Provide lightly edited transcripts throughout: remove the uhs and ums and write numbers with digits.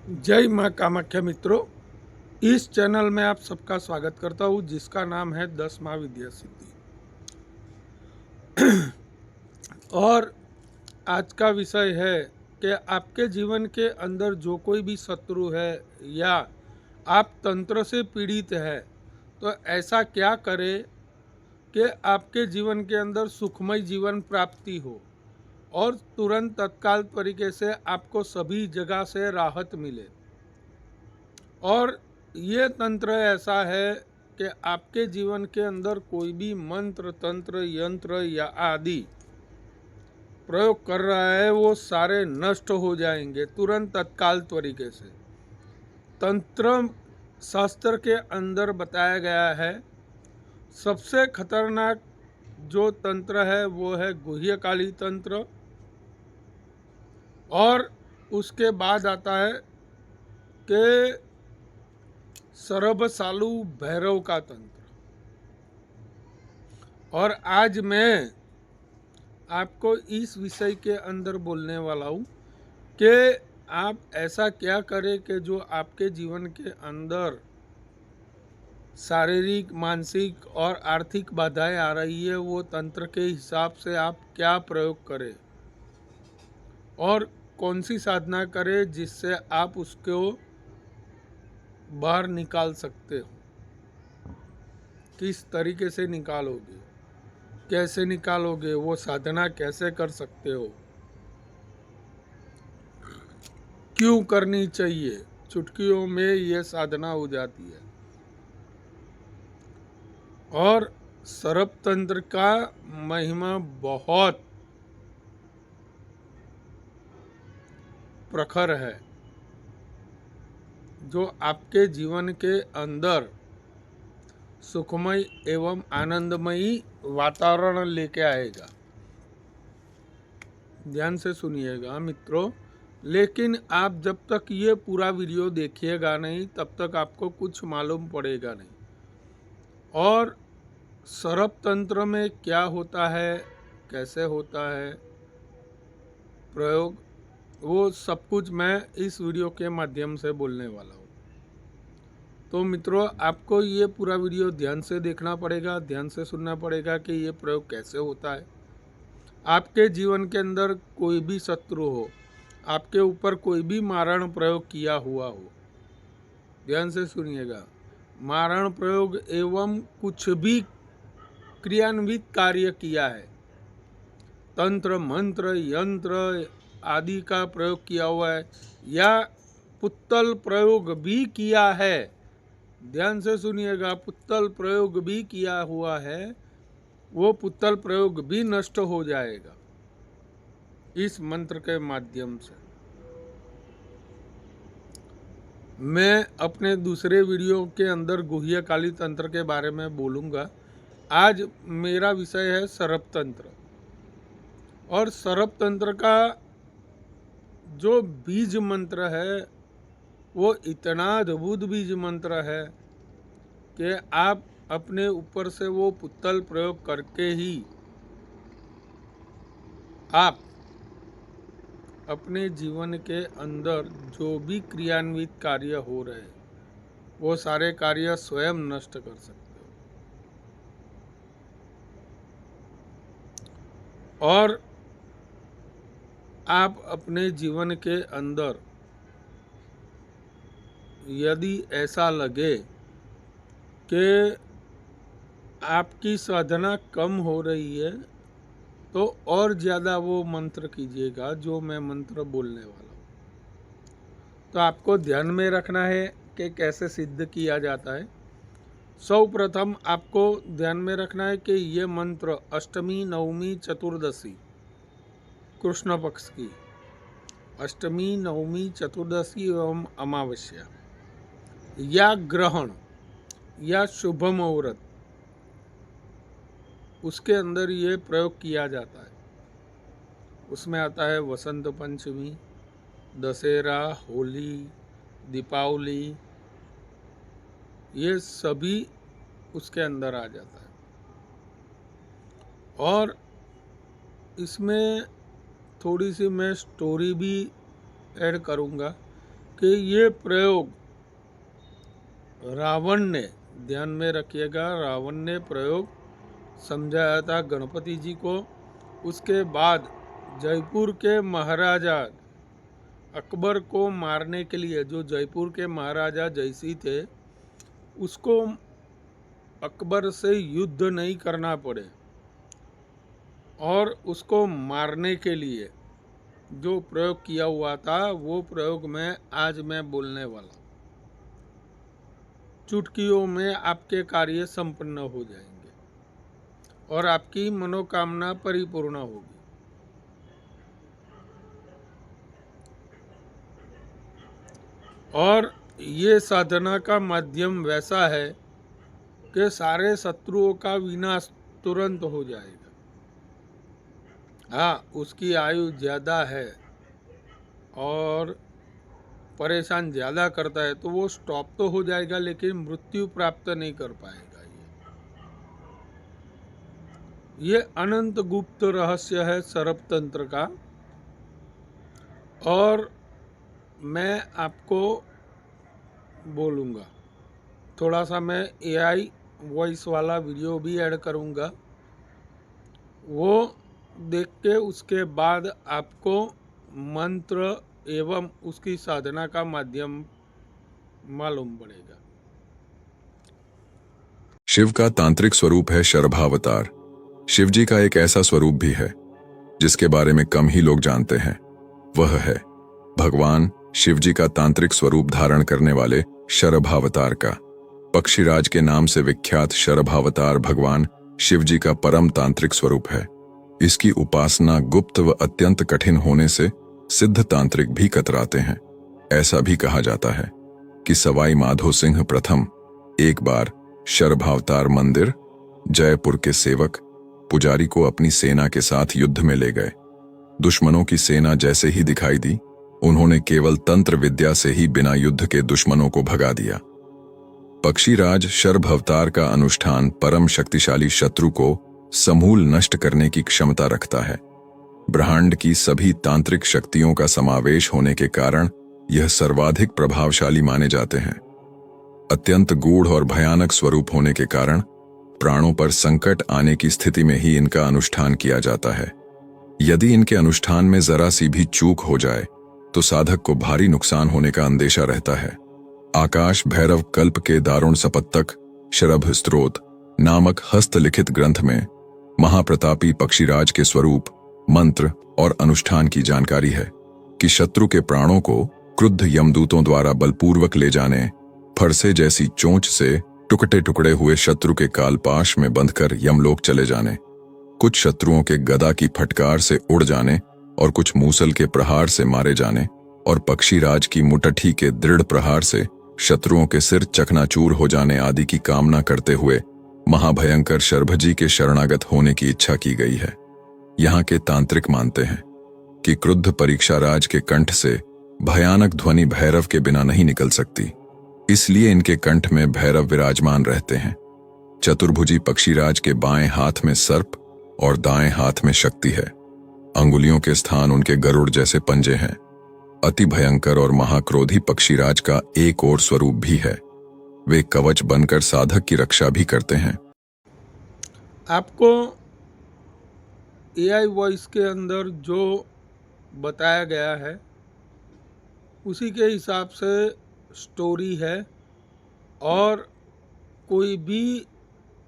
जय माँ कामाख्या मित्रों, इस चैनल में आप सबका स्वागत करता हूँ जिसका नाम है 10 महाविद्या सिद्धि। और आज का विषय है कि आपके जीवन के अंदर जो कोई भी शत्रु है या आप तंत्र से पीड़ित है तो ऐसा क्या करें कि आपके जीवन के अंदर सुखमय जीवन प्राप्ति हो और तुरंत तत्काल तरीके से आपको सभी जगह से राहत मिले। और ये तंत्र ऐसा है कि आपके जीवन के अंदर कोई भी मंत्र तंत्र यंत्र या आदि प्रयोग कर रहा है वो सारे नष्ट हो जाएंगे तुरंत तत्काल तरीके से। तंत्र शास्त्र के अंदर बताया गया है सबसे खतरनाक जो तंत्र है वो है गुह्यकाली तंत्र, और उसके बाद आता है कि सरबसालु भैरव का तंत्र। और आज मैं आपको इस विषय के अंदर बोलने वाला हूँ कि आप ऐसा क्या करें कि जो आपके जीवन के अंदर शारीरिक मानसिक और आर्थिक बाधाएं आ रही है वो तंत्र के हिसाब से आप क्या प्रयोग करें और कौन सी साधना करें जिससे आप उसको बाहर निकाल सकते हो। किस तरीके से निकालोगे, कैसे निकालोगे, वो साधना कैसे कर सकते हो, क्यों करनी चाहिए, चुटकियों में ये साधना हो जाती है। और सर्प तंत्र का महिमा बहुत प्रखर है जो आपके जीवन के अंदर सुखमय एवं आनंदमयी वातावरण लेके आएगा। ध्यान से सुनिएगा मित्रों, लेकिन आप जब तक ये पूरा वीडियो देखिएगा नहीं तब तक आपको कुछ मालूम पड़ेगा नहीं। और सर्प तंत्र में क्या होता है, कैसे होता है प्रयोग, वो सब कुछ मैं इस वीडियो के माध्यम से बोलने वाला हूँ। तो मित्रों, आपको ये पूरा वीडियो ध्यान से देखना पड़ेगा, ध्यान से सुनना पड़ेगा कि ये प्रयोग कैसे होता है। आपके जीवन के अंदर कोई भी शत्रु हो, आपके ऊपर कोई भी मारण प्रयोग किया हुआ हो, ध्यान से सुनिएगा, मारण प्रयोग एवं कुछ भी क्रियान्वित कार्य किया है, तंत्र मंत्र यंत्र आदि का प्रयोग किया हुआ है या पुत्तल प्रयोग भी किया है, ध्यान से सुनिएगा, पुत्तल प्रयोग भी किया हुआ है, वो पुत्तल प्रयोग भी नष्ट हो जाएगा इस मंत्र के माध्यम से। मैं अपने दूसरे वीडियो के अंदर गुह्यकाली तंत्र के बारे में बोलूँगा। आज मेरा विषय है सर्प तंत्र। और सर्प तंत्र का जो बीज मंत्र है वो इतना अद्भुत बीज मंत्र है कि आप अपने ऊपर से वो पुत्तल प्रयोग करके ही आप अपने जीवन के अंदर जो भी क्रियान्वित कार्य हो रहे हैं वो सारे कार्य स्वयं नष्ट कर सकते हो। और आप अपने जीवन के अंदर यदि ऐसा लगे कि आपकी साधना कम हो रही है तो और ज़्यादा वो मंत्र कीजिएगा जो मैं मंत्र बोलने वाला हूँ। तो आपको ध्यान में रखना है कि कैसे सिद्ध किया जाता है। सर्वप्रथम आपको ध्यान में रखना है कि ये मंत्र अष्टमी नवमी चतुर्दशी कृष्ण पक्ष की अष्टमी नवमी चतुर्दशी एवं अमावस्या या ग्रहण या शुभ मुहूर्त उसके अंदर ये प्रयोग किया जाता है। उसमें आता है वसंत पंचमी, दशहरा, होली, दीपावली, ये सभी उसके अंदर आ जाता है। और इसमें थोड़ी सी मैं स्टोरी भी ऐड करूँगा कि ये प्रयोग रावण ने, ध्यान में रखिएगा, रावण ने प्रयोग समझाया था गणपति जी को। उसके बाद जयपुर के महाराजा अकबर को मारने के लिए, जो जयपुर के महाराजा जयसी थे, उसको अकबर से युद्ध नहीं करना पड़े और उसको मारने के लिए जो प्रयोग किया हुआ था, वो प्रयोग में आज मैं बोलने वाला। चुटकियों में आपके कार्य संपन्न हो जाएंगे और आपकी मनोकामना परिपूर्ण होगी। और ये साधना का माध्यम वैसा है कि सारे शत्रुओं का विनाश तुरंत हो जाएगा। हाँ, उसकी आयु ज़्यादा है और परेशान ज़्यादा करता है तो वो स्टॉप तो हो जाएगा, लेकिन मृत्यु प्राप्त नहीं कर पाएगा। ये अनंत गुप्त रहस्य है सर्पतंत्र का। और मैं आपको बोलूँगा, थोड़ा सा मैं AI वॉइस वाला वीडियो भी ऐड करूँगा, वो देख के उसके बाद आपको मंत्र एवं उसकी साधना का माध्यम मालूम पड़ेगा। शिव का तांत्रिक स्वरूप है शरभावतार। शिव जी का एक ऐसा स्वरूप भी है जिसके बारे में कम ही लोग जानते हैं। वह है भगवान शिव जी का तांत्रिक स्वरूप धारण करने वाले शरभावतार का। पक्षीराज के नाम से विख्यात शरभावतार भगवान शिव जी का परम तांत्रिक स्वरूप है। इसकी उपासना गुप्त व अत्यंत कठिन होने से सिद्ध तांत्रिक भी कतराते हैं। ऐसा भी कहा जाता है कि सवाई माधो सिंह प्रथम एक बार शरभावतार मंदिर जयपुर के सेवक पुजारी को अपनी सेना के साथ युद्ध में ले गए। दुश्मनों की सेना जैसे ही दिखाई दी, उन्होंने केवल तंत्र विद्या से ही बिना युद्ध के दुश्मनों को भगा दिया। पक्षीराज शरभावतार का अनुष्ठान परम शक्तिशाली शत्रु को समूल नष्ट करने की क्षमता रखता है। ब्रह्मांड की सभी तांत्रिक शक्तियों का समावेश होने के कारण यह सर्वाधिक प्रभावशाली माने जाते हैं। अत्यंत गूढ़ और भयानक स्वरूप होने के कारण प्राणों पर संकट आने की स्थिति में ही इनका अनुष्ठान किया जाता है। यदि इनके अनुष्ठान में जरा सी भी चूक हो जाए तो साधक को भारी नुकसान होने का अंदेशा रहता है। आकाश भैरव कल्प के दारुण सपत्तक शरभ स्तोत्र नामक हस्तलिखित ग्रंथ में महाप्रतापी पक्षीराज के स्वरूप, मंत्र और अनुष्ठान की जानकारी है कि शत्रु के प्राणों को क्रुद्ध यमदूतों द्वारा बलपूर्वक ले जाने, फरसे जैसी चोंच से टुकड़े टुकड़े हुए शत्रु के कालपाश में बंधकर यमलोक चले जाने, कुछ शत्रुओं के गदा की फटकार से उड़ जाने और कुछ मूसल के प्रहार से मारे जाने और पक्षीराज की मुट्ठी के दृढ़ प्रहार से शत्रुओं के सिर चकनाचूर हो जाने आदि की कामना करते हुए महाभयंकर शरभजी के शरणागत होने की इच्छा की गई है। यहाँ के तांत्रिक मानते हैं कि क्रुद्ध परीक्षाराज के कंठ से भयानक ध्वनि भैरव के बिना नहीं निकल सकती, इसलिए इनके कंठ में भैरव विराजमान रहते हैं। चतुर्भुजी पक्षीराज के बाएं हाथ में सर्प और दाएं हाथ में शक्ति है। अंगुलियों के स्थान उनके गरुड़ जैसे पंजे हैं। अति भयंकर और महाक्रोधी पक्षीराज का एक और स्वरूप भी है। वे कवच बनकर साधक की रक्षा भी करते हैं। आपको AI वॉइस के अंदर जो बताया गया है उसी के हिसाब से स्टोरी है। और कोई भी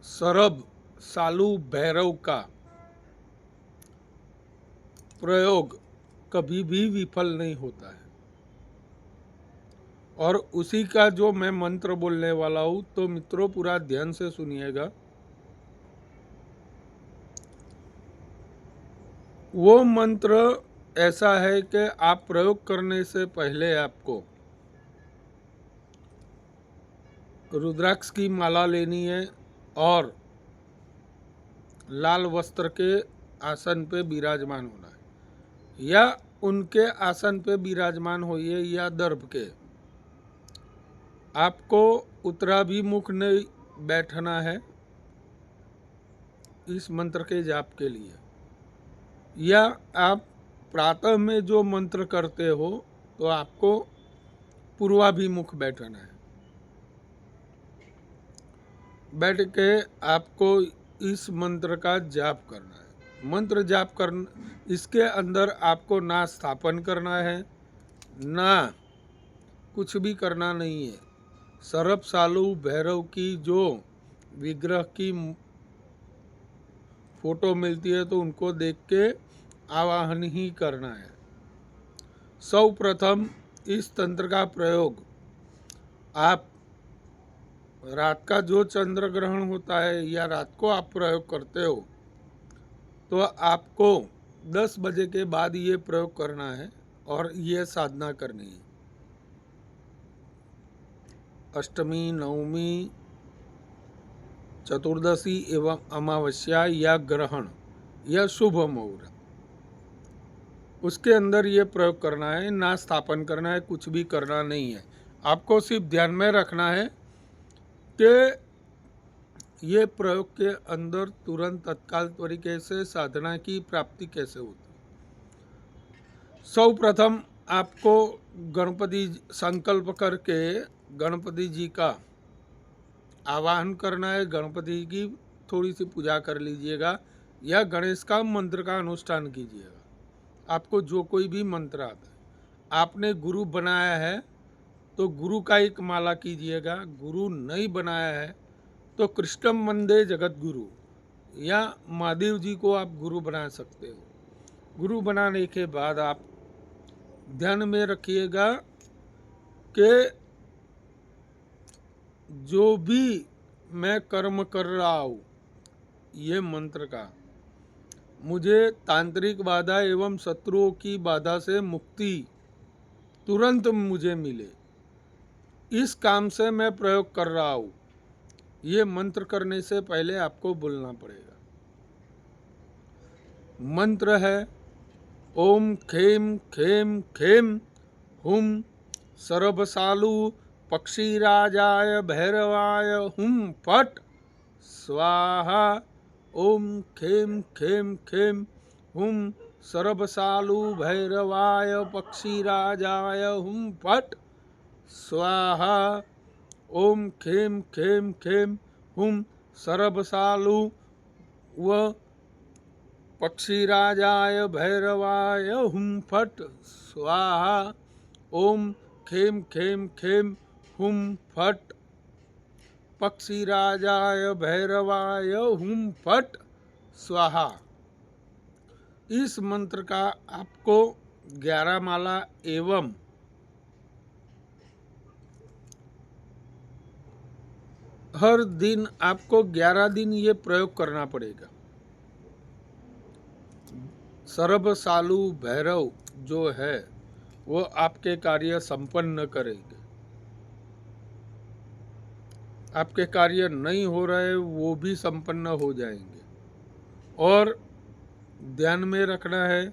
सरब सालू भैरव का प्रयोग कभी भी विफल नहीं होता है। और उसी का जो मैं मंत्र बोलने वाला हूँ, तो मित्रों पूरा ध्यान से सुनिएगा। वो मंत्र ऐसा है कि आप प्रयोग करने से पहले आपको रुद्राक्ष की माला लेनी है और लाल वस्त्र के आसन पे विराजमान होना है, या उनके आसन पे विराजमान होइए या दर्भ के। आपको उत्तराभिमुख नहीं बैठना है इस मंत्र के जाप के लिए, या आप प्रातः में जो मंत्र करते हो तो आपको पूर्वाभिमुख बैठना है। बैठ के आपको इस मंत्र का जाप करना है। मंत्र जाप करना, इसके अंदर आपको ना स्थापन करना है, ना कुछ भी करना नहीं है। सर्प सालू भैरव की जो विग्रह की फोटो मिलती है तो उनको देख के आवाहन ही करना है। सर्वप्रथम इस तंत्र का प्रयोग आप रात का जो चंद्र ग्रहण होता है या रात को आप प्रयोग करते हो तो आपको 10 बजे के बाद ये प्रयोग करना है और ये साधना करनी है। अष्टमी, नवमी, चतुर्दशी एवं अमावस्या या ग्रहण या शुभ मुहूर्त, उसके अंदर ये प्रयोग करना है। ना स्थापन करना है, कुछ भी करना नहीं है। आपको सिर्फ ध्यान में रखना है कि ये प्रयोग के अंदर तुरंत तत्काल तरीके से साधना की प्राप्ति कैसे होती। सर्वप्रथम आपको गणपति संकल्प करके गणपति जी का आवाहन करना है। गणपति की थोड़ी सी पूजा कर लीजिएगा या गणेश का मंत्र का अनुष्ठान कीजिएगा। आपको जो कोई भी मंत्र आता है, आपने गुरु बनाया है तो गुरु का एक माला कीजिएगा। गुरु नहीं बनाया है तो कृष्णम वंदे जगत गुरु या महादेव जी को आप गुरु बना सकते हो। गुरु बनाने के बाद आप ध्यान में रखिएगा कि जो भी मैं कर्म कर रहा हूँ ये मंत्र का, मुझे तांत्रिक बाधा एवं शत्रुओं की बाधा से मुक्ति तुरंत मुझे मिले, इस काम से मैं प्रयोग कर रहा हूँ। ये मंत्र करने से पहले आपको बोलना पड़ेगा। मंत्र है ओम खेम खेम खेम हुम सर्वसालु पक्षीराजाय भैरवाय हुम फट स्वाहा। ओम खेम खेम खेम हुम सर्वसालु भैरवाय पक्षीराजाय हुम फट स्वाहा। ओम खेम खेम खेम हुम सर्वसालु व पक्षीराजाय भैरवाय हुम फट स्वाहा। ओम खेम खेम खेम हुम फट पक्षीराजाय भैरवाय हुम फट स्वाहा। इस मंत्र का आपको 11 माला एवं हर दिन आपको 11 दिन ये प्रयोग करना पड़ेगा। सर्वसालु भैरव जो है वो आपके कार्य संपन्न करेंगे। आपके कार्य नहीं हो रहे वो भी संपन्न हो जाएंगे। और ध्यान में रखना है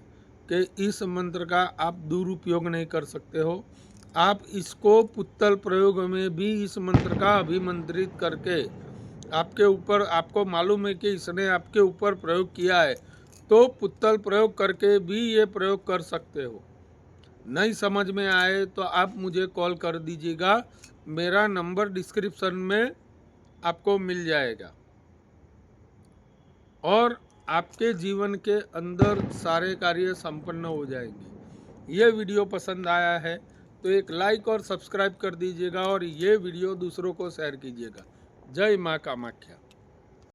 कि इस मंत्र का आप दुरुपयोग नहीं कर सकते हो। आप इसको पुत्तल प्रयोग में भी इस मंत्र का अभिमंत्रित करके आपके ऊपर, आपको मालूम है कि इसने आपके ऊपर प्रयोग किया है तो पुत्तल प्रयोग करके भी ये प्रयोग कर सकते हो। नहीं समझ में आए तो आप मुझे कॉल कर दीजिएगा। मेरा नंबर डिस्क्रिप्शन में आपको मिल जाएगा और आपके जीवन के अंदर सारे कार्य संपन्न हो जाएंगे। ये वीडियो पसंद आया है तो एक लाइक और सब्सक्राइब कर दीजिएगा और ये वीडियो दूसरों को शेयर कीजिएगा। जय माँ कामाख्या।